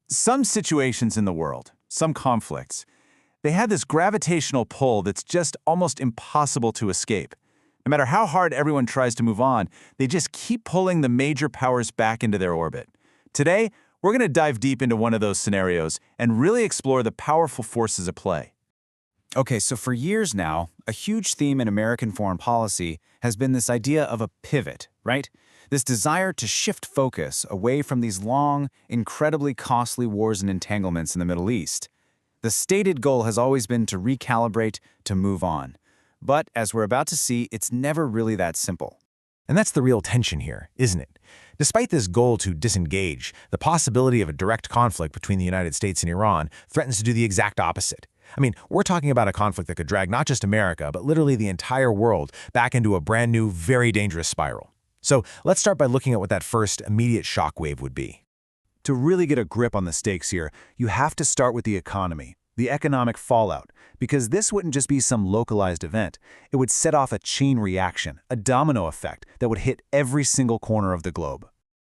Some situations in the world, some conflicts, they have this gravitational pull that's just almost impossible to escape. No matter how hard everyone tries to move on, they just keep pulling the major powers back into their orbit. Today, we're going to dive deep into one of those scenarios and really explore the powerful forces at play. Okay, so for years now, a huge theme in American foreign policy has been this idea of a pivot, right? This desire to shift focus away from these long, incredibly costly wars and entanglements in the Middle East. The stated goal has always been to recalibrate, to move on. But as we're about to see, it's never really that simple. And that's the real tension here, isn't it? Despite this goal to disengage, the possibility of a direct conflict between the United States and Iran threatens to do the exact opposite. I mean, we're talking about a conflict that could drag not just America, but literally the entire world back into a brand new, very dangerous spiral. So let's start by looking at what that first immediate shockwave would be. To really get a grip on the stakes here, you have to start with the economy, the economic fallout, because this wouldn't just be some localized event. It would set off a chain reaction, a domino effect that would hit every single corner of the globe.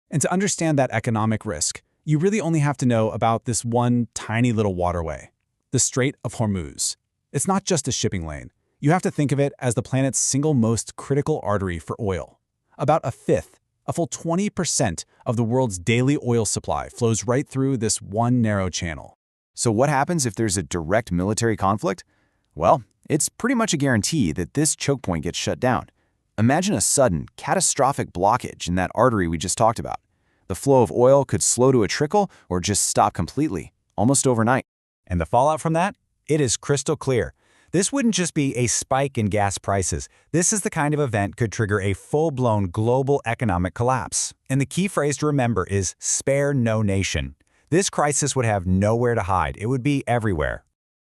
And to understand that economic risk, you really only have to know about this one tiny little waterway, the Strait of Hormuz. It's not just a shipping lane. You have to think of it as the planet's single most critical artery for oil. About a fifth, a full 20% of the world's daily oil supply flows right through this one narrow channel. So what happens if there's a direct military conflict? Well, it's pretty much a guarantee that this choke point gets shut down. Imagine a sudden, catastrophic blockage in that artery we just talked about. The flow of oil could slow to a trickle or just stop completely, almost overnight. And the fallout from that? It is crystal clear. This wouldn't just be a spike in gas prices. This is the kind of event could trigger a full-blown global economic collapse. And the key phrase to remember is spare no nation. This crisis would have nowhere to hide. It would be everywhere.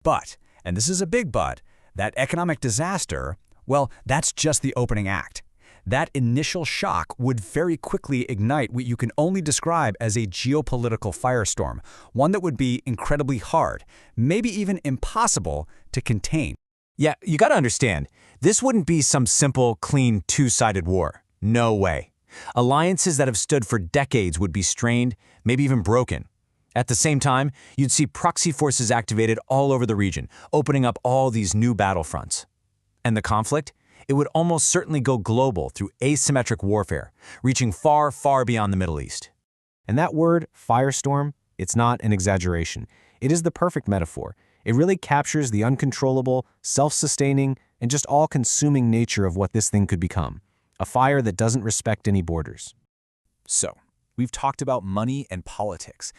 But, and this is a big but, that economic disaster, well, that's just the opening act. That initial shock would very quickly ignite what you can only describe as a geopolitical firestorm, one that would be incredibly hard, maybe even impossible to contain. Yeah, you gotta understand, this wouldn't be some simple, clean, two-sided war. No way. Alliances that have stood for decades would be strained, maybe even broken. At the same time, you'd see proxy forces activated all over the region, opening up all these new battlefronts. And the conflict? It would almost certainly go global through asymmetric warfare, reaching far, far beyond the Middle East. And that word, firestorm, it's not an exaggeration. It is the perfect metaphor. It really captures the uncontrollable, self-sustaining, and just all-consuming nature of what this thing could become. A fire that doesn't respect any borders. So, we've talked about money and politics,